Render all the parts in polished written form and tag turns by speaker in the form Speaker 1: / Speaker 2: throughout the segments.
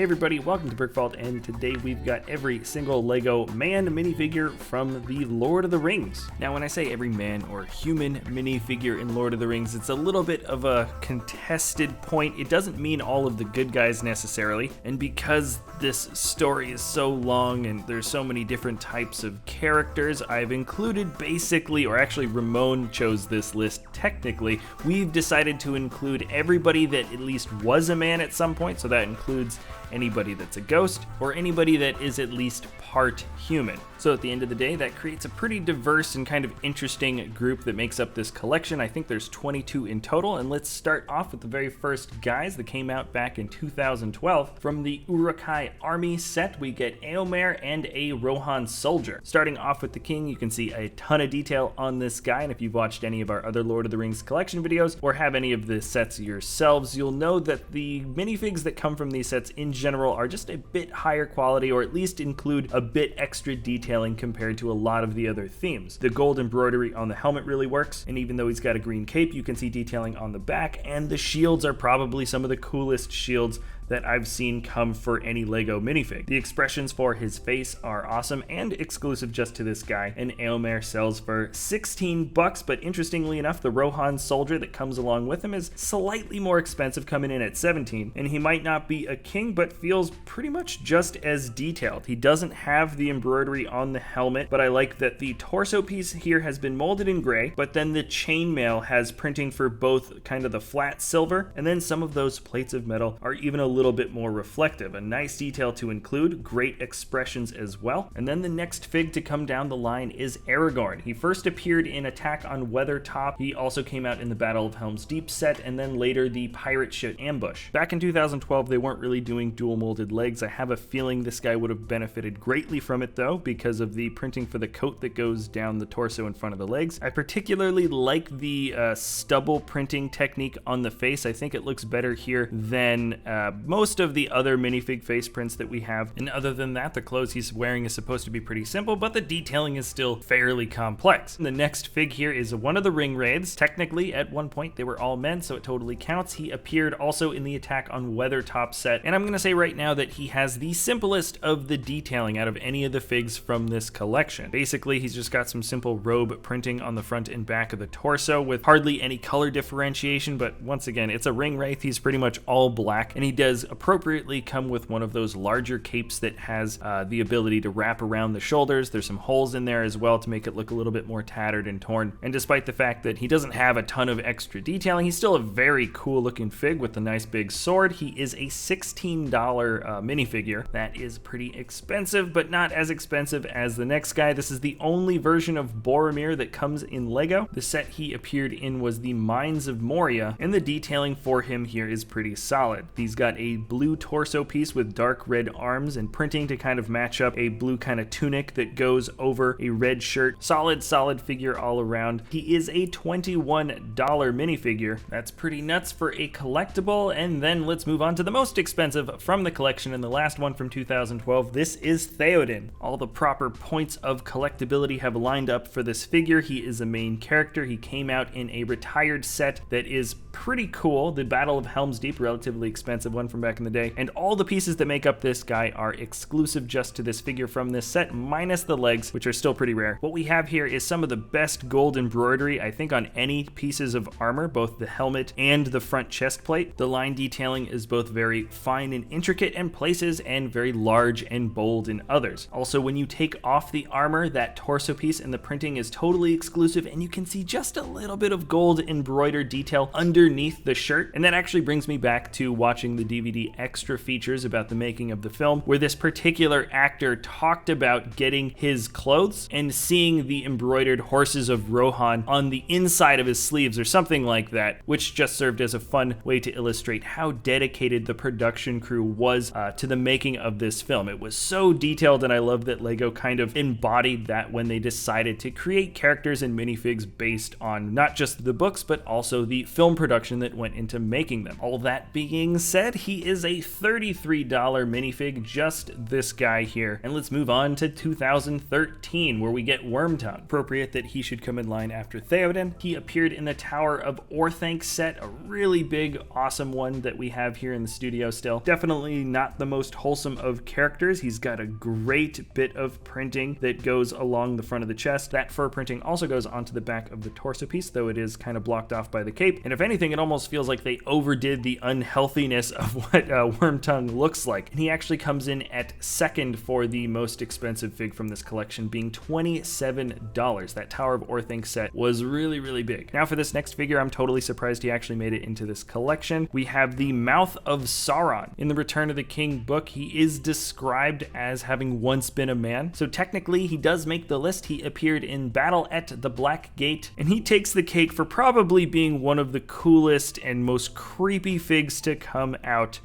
Speaker 1: everybody, welcome to BrickVault, and today we've got every single LEGO man minifigure from the Lord of the Rings. Now when I say every man or human minifigure in Lord of the Rings, it's a little bit of a contested point. It doesn't mean all of the good guys necessarily, and because this story is so long and there's so many different types of characters, I've included basically, or actually Ramon chose this list technically, we've decided to include everybody that at least was a man at some point, so that includes anybody that's a ghost or anybody that is at least part human. So at the end of the day, that creates a pretty diverse and kind of interesting group that makes up this collection. I think there's 22 in total, and let's start off with the very first guys that came out back in 2012. From the Uruk-hai army set, we get Éomer and a Rohan soldier. Starting off with the king, you can see a ton of detail on this guy, and if you've watched any of our other Lord of the Rings collection videos or have any of the sets yourselves, you'll know that the minifigs that come from these sets in general are just a bit higher quality, or at least include a bit extra detailing compared to a lot of the other themes. The gold embroidery on the helmet really works, and even though he's got a green cape, you can see detailing on the back, and the shields are probably some of the coolest shields that I've seen come for any LEGO minifig. The expressions for his face are awesome and exclusive just to this guy, and Éomer sells for $16, but interestingly enough, the Rohan soldier that comes along with him is slightly more expensive, coming in at $17, and he might not be a king, but feels pretty much just as detailed. He doesn't have the embroidery on the helmet, but I like that the torso piece here has been molded in gray, but then the chainmail has printing for both kind of the flat silver, and then some of those plates of metal are even a little bit more reflective. A nice detail to include, great expressions as well. And then the next fig to come down the line is Aragorn. He first appeared in Attack on Weathertop. He also came out in the Battle of Helm's Deep set, and then later the pirate ship Ambush. Back in 2012, they weren't really doing dual molded legs. I have a feeling this guy would have benefited greatly from it though, because of the printing for the coat that goes down the torso in front of the legs. I particularly like the stubble printing technique on the face. I think it looks better here than most of the other minifig face prints that we have, and other than that, the clothes he's wearing is supposed to be pretty simple, but the detailing is still fairly complex. And the next fig here is one of the ring wraiths. Technically, at one point, they were all men, so it totally counts. He appeared also in the Attack on Weathertop set, and I'm going to say right now that he has the simplest of the detailing out of any of the figs from this collection. Basically, he's just got some simple robe printing on the front and back of the torso with hardly any color differentiation, but once again, it's a ring wraith. He's pretty much all black, and he does appropriately come with one of those larger capes that has the ability to wrap around the shoulders. There's some holes in there as well to make it look a little bit more tattered and torn. And despite the fact that he doesn't have a ton of extra detailing, he's still a very cool looking fig with a nice big sword. He is a $16 minifigure. That is pretty expensive, but not as expensive as the next guy. This is the only version of Boromir that comes in LEGO. The set he appeared in was the Mines of Moria, and the detailing for him here is pretty solid. He's got a blue torso piece with dark red arms and printing to kind of match up a blue kind of tunic that goes over a red shirt. Solid figure all around. He is a $21 minifigure. That's pretty nuts for a collectible. And then let's move on to the most expensive from the collection, and the last one from 2012. This is Theoden. All the proper points of collectability have lined up for this figure. He is a main character. He came out in a retired set that is pretty cool. The Battle of Helm's Deep, relatively expensive one from back in the day, and all the pieces that make up this guy are exclusive just to this figure from this set, minus the legs, which are still pretty rare. What we have here is some of the best gold embroidery, I think, on any pieces of armor, both the helmet and the front chest plate. The line detailing is both very fine and intricate in places, and very large and bold in others. Also, when you take off the armor, that torso piece and the printing is totally exclusive, and you can see just a little bit of gold embroidered detail underneath the shirt. And that actually brings me back to watching the DVD extra features about the making of the film, where this particular actor talked about getting his clothes and seeing the embroidered horses of Rohan on the inside of his sleeves or something like that, which just served as a fun way to illustrate how dedicated the production crew was to the making of this film. It was so detailed, and I love that LEGO kind of embodied that when they decided to create characters and minifigs based on not just the books, but also the film production that went into making them. All that being said, he is a $33 minifig, just this guy here. And let's move on to 2013, where we get Wormtongue. Appropriate that he should come in line after Theoden. He appeared in the Tower of Orthanc set, a really big, awesome one that we have here in the studio still. Definitely not the most wholesome of characters. He's got a great bit of printing that goes along the front of the chest. That fur printing also goes onto the back of the torso piece, though it is kind of blocked off by the cape. And if anything, it almost feels like they overdid the unhealthiness of what Wormtongue looks like. And he actually comes in at second for the most expensive fig from this collection, being $27. That Tower of Orthanc set was really, really big. Now for this next figure, I'm totally surprised he actually made it into this collection. We have the Mouth of Sauron. In the Return of the King book, he is described as having once been a man. So technically, he does make the list. He appeared in Battle at the Black Gate, and he takes the cake for probably being one of the coolest and most creepy figs to come out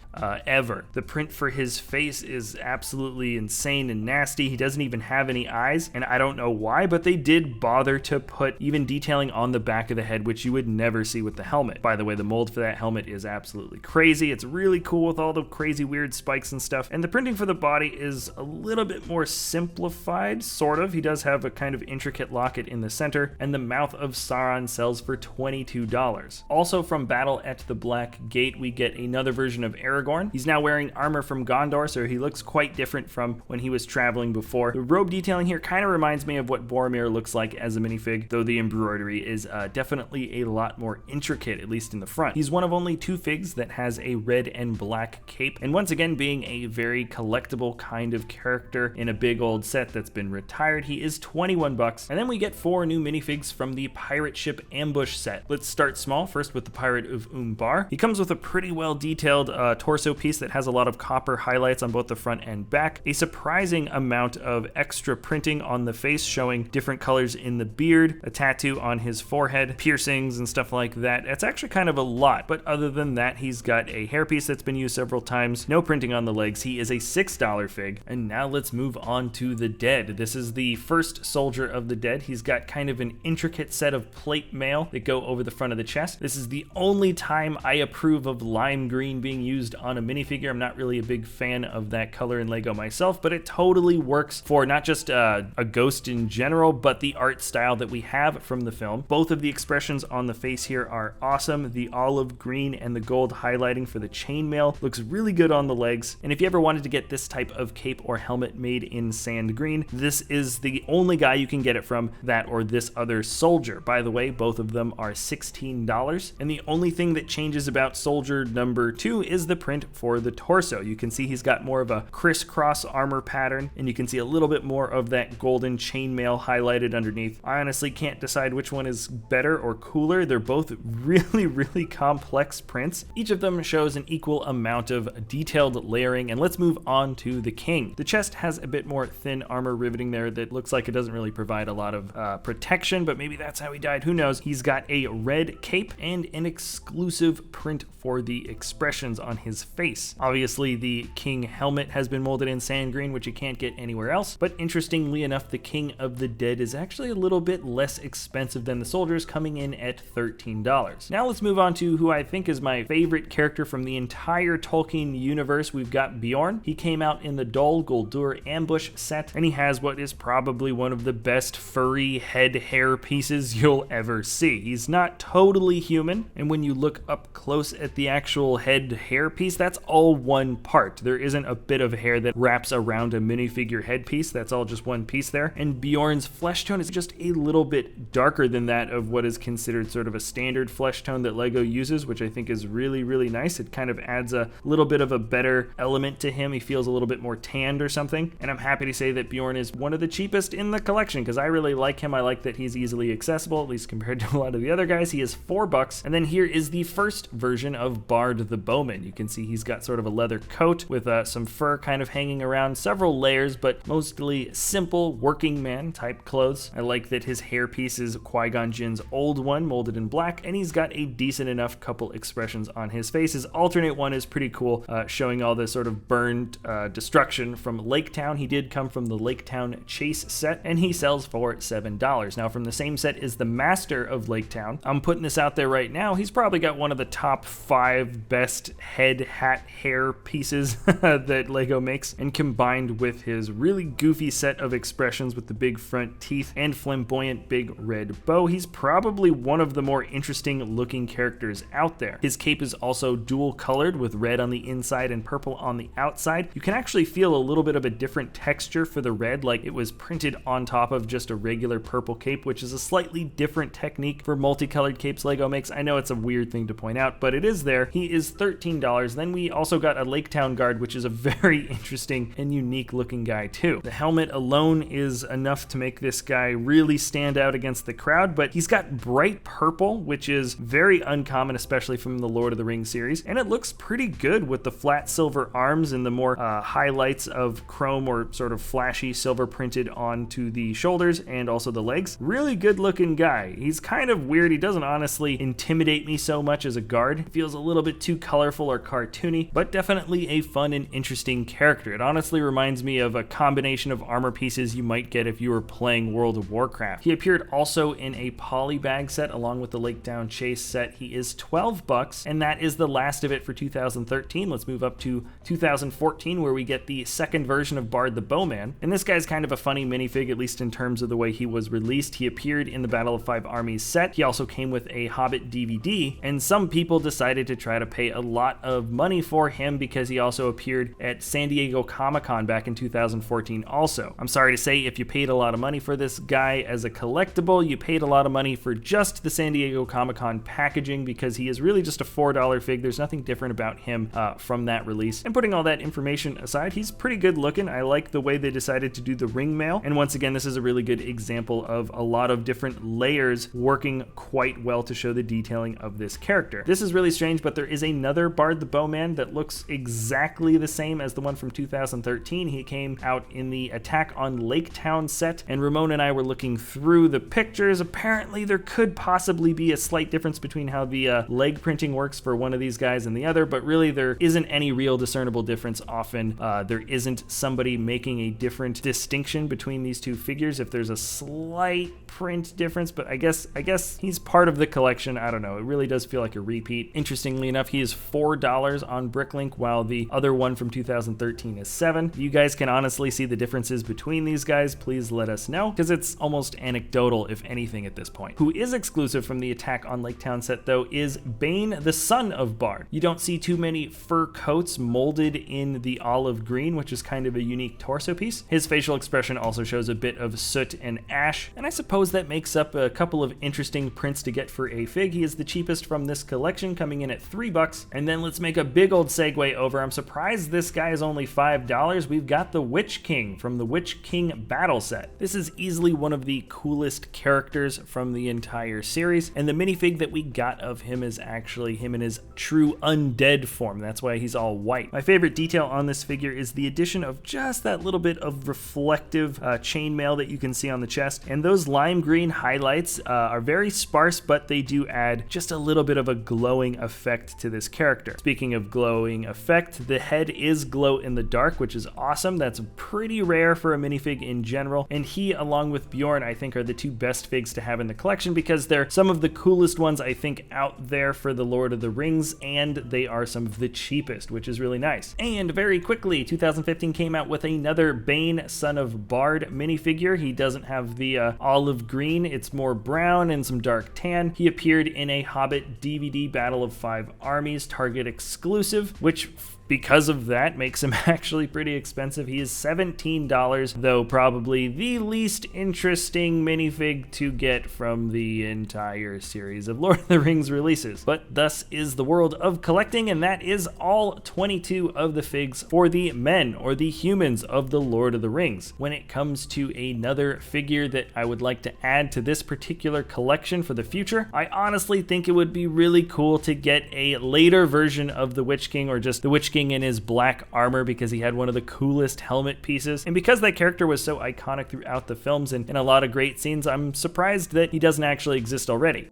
Speaker 1: ever. The print for his face is absolutely insane and nasty. He doesn't even have any eyes, and I don't know why, but they did bother to put even detailing on the back of the head, which you would never see with the helmet. By the way, the mold for that helmet is absolutely crazy. It's really cool with all the crazy weird spikes and stuff, and the printing for the body is a little bit more simplified, sort of. He does have a kind of intricate locket in the center, and the Mouth of Sauron sells for $22. Also from Battle at the Black Gate, we get another version of Aragorn. He's now wearing armor from Gondor, so he looks quite different from when he was traveling before. The robe detailing here kind of reminds me of what Boromir looks like as a minifig, though the embroidery is definitely a lot more intricate, at least in the front. He's one of only two figs that has a red and black cape, and once again, being a very collectible kind of character in a big old set that's been retired, he is $21. And then we get 4 new minifigs from the Pirate Ship Ambush set. Let's start small, first with the Pirate of Umbar. He comes with a pretty well detailed torso piece that has a lot of copper highlights on both the front and back, a surprising amount of extra printing on the face showing different colors in the beard, a tattoo on his forehead, piercings and stuff like that. It's actually kind of a lot, but other than that, he's got a hairpiece that's been used several times, no printing on the legs. He is a $6 fig. And now let's move on to the Dead. This is the first soldier of the Dead. He's got kind of an intricate set of plate mail that go over the front of the chest. This is the only time I approve of lime green being used on a minifigure. I'm not really a big fan of that color in Lego myself, but it totally works for not just a ghost in general, but the art style that we have from the film. Both of the expressions on the face here are awesome. The olive green and the gold highlighting for the chainmail looks really good on the legs. And if you ever wanted to get this type of cape or helmet made in sand green, this is the only guy you can get it from, that or this other soldier. By the way, both of them are $16. And the only thing that changes about soldier number 2 is the print for the torso. You can see he's got more of a crisscross armor pattern, and you can see a little bit more of that golden chainmail highlighted underneath. I honestly can't decide which one is better or cooler. They're both really, really complex prints. Each of them shows an equal amount of detailed layering, and let's move on to the King. The chest has a bit more thin armor riveting there that looks like it doesn't really provide a lot of protection, but maybe that's how he died, who knows. He's got a red cape and an exclusive print for the expressions on his face. Obviously, the King helmet has been molded in sand green, which you can't get anywhere else, but interestingly enough, the King of the Dead is actually a little bit less expensive than the soldiers, coming in at $13. Now let's move on to who I think is my favorite character from the entire Tolkien universe. We've got Beorn. He came out in the Dol Guldur Ambush set, and he has what is probably one of the best furry head hair pieces you'll ever see. He's not totally human, and when you look up close at the actual head hair piece, that's all one part. There isn't a bit of hair that wraps around a minifigure headpiece. That's all just one piece there. And Beorn's flesh tone is just a little bit darker than that of what is considered sort of a standard flesh tone that Lego uses, which I think is really, really nice. It kind of adds a little bit of a better element to him. He feels a little bit more tanned or something. And I'm happy to say that Beorn is one of the cheapest in the collection because I really like him. I like that he's easily accessible, at least compared to a lot of the other guys. He is $4. And then here is the first version of Bard the Bowman. You can see he's got sort of a leather coat with some fur kind of hanging around, several layers, but mostly simple working man type clothes. I like that his hairpiece is Qui-Gon Jinn's old one, molded in black, and he's got a decent enough couple expressions on his face. His alternate one is pretty cool, showing all this sort of burned destruction from Lake-town. He did come from the Lake-town Chase set, and he sells for $7. Now, from the same set is the Master of Lake-town. I'm putting this out there right now. He's probably got one of the top 5 best head, hat, hair pieces that Lego makes, and combined with his really goofy set of expressions with the big front teeth and flamboyant big red bow, he's probably one of the more interesting looking characters out there. His cape is also dual colored with red on the inside and purple on the outside. You can actually feel a little bit of a different texture for the red, like it was printed on top of just a regular purple cape, which is a slightly different technique for multicolored capes Lego makes. I know it's a weird thing to point out, but it is there. He is $13. Then we also got a Lake-town guard, which is a very interesting and unique looking guy too. The helmet alone is enough to make this guy really stand out against the crowd, but he's got bright purple, which is very uncommon, especially from the Lord of the Rings series, and it looks pretty good with the flat silver arms and the more highlights of chrome or sort of flashy silver printed onto the shoulders and also the legs. Really good looking guy. He's kind of weird. He doesn't honestly intimidate me so much as a guard. He feels a little bit too colorful or cartoony, but definitely a fun and interesting character. It honestly reminds me of a combination of armor pieces you might get if you were playing World of Warcraft. He appeared also in a polybag set along with the Lake-town chase set. He is $12, and that is the last of it for 2013. Let's move up to 2014, where we get the second version of Bard the Bowman. And this guy's kind of a funny minifig, at least in terms of the way he was released. He appeared in the Battle of Five Armies set. He also came with a Hobbit DVD, and some people decided to try to pay a lot of money for him because he also appeared at San Diego Comic-Con back in 2014 also. I'm sorry to say, if you paid a lot of money for this guy as a collectible, you paid a lot of money for just the San Diego Comic-Con packaging, because he is really just a $4 fig. There's nothing different about him from that release. And putting all that information aside, he's pretty good looking. I like the way they decided to do the ring mail, and once again, this is a really good example of a lot of different layers working quite well to show the detailing of this character. This is really strange, but there is another Bard the Bowman that looks exactly the same as the one from 2013. He came out in the Attack on Lake-town set, and Ramon and I were looking through the pictures. Apparently there could possibly be a slight difference between how the leg printing works for one of these guys and the other, but really there isn't any real discernible difference often. There isn't somebody making a different distinction between these two figures. If there's a slight print difference, but I guess he's part of the collection. I don't know. It really does feel like a repeat. Interestingly enough, he is $4 on BrickLink, while the other one from 2013 is $7. If you guys can honestly see the differences between these guys, please let us know, because it's almost anecdotal, if anything, at this point. Who is exclusive from the Attack on Lake-town set, though, is Bane, the son of Bard. You don't see too many fur coats molded in the olive green, which is kind of a unique torso piece. His facial expression also shows a bit of soot and ash, and I suppose that makes up a couple of interesting prints to get for a fig. He is the cheapest from this collection, coming in at $3. And then let's make a big old segue over. I'm surprised this guy is only $5. We've got the Witch King from the Witch King battle set. This is easily one of the coolest characters from the entire series, and the minifig that we got of him is actually him in his true undead form. That's why he's all white. My favorite detail on this figure is the addition of just that little bit of reflective chainmail that you can see on the chest, and those lime green highlights are very sparse, but they do add just a little bit of a glowing effect to this character. Speaking of glowing effect, the head is glow in the dark, which is awesome. That's pretty rare for a minifig in general, and he, along with Beorn, I think are the two best figs to have in the collection, because they're some of the coolest ones I think out there for the Lord of the Rings, and they are some of the cheapest, which is really nice. And very quickly, 2015 came out with another Bane, son of Bard minifigure. He doesn't have the olive green, it's more brown and some dark tan. He appeared in a Hobbit DVD Battle of Five Armies Target exclusive, which because of that makes him actually pretty expensive. He is $17, though probably the least interesting minifig to get from the entire series of Lord of the Rings releases. But thus is the world of collecting, and that is all 22 of the figs for the men, or the humans, of the Lord of the Rings. When it comes to another figure that I would like to add to this particular collection for the future, I honestly think it would be really cool to get a later version of the Witch King, or just the Witch King in his black armor, because he had one of the coolest helmet pieces, and because that character was so iconic throughout the films and in a lot of great scenes, I'm surprised that he doesn't actually exist already.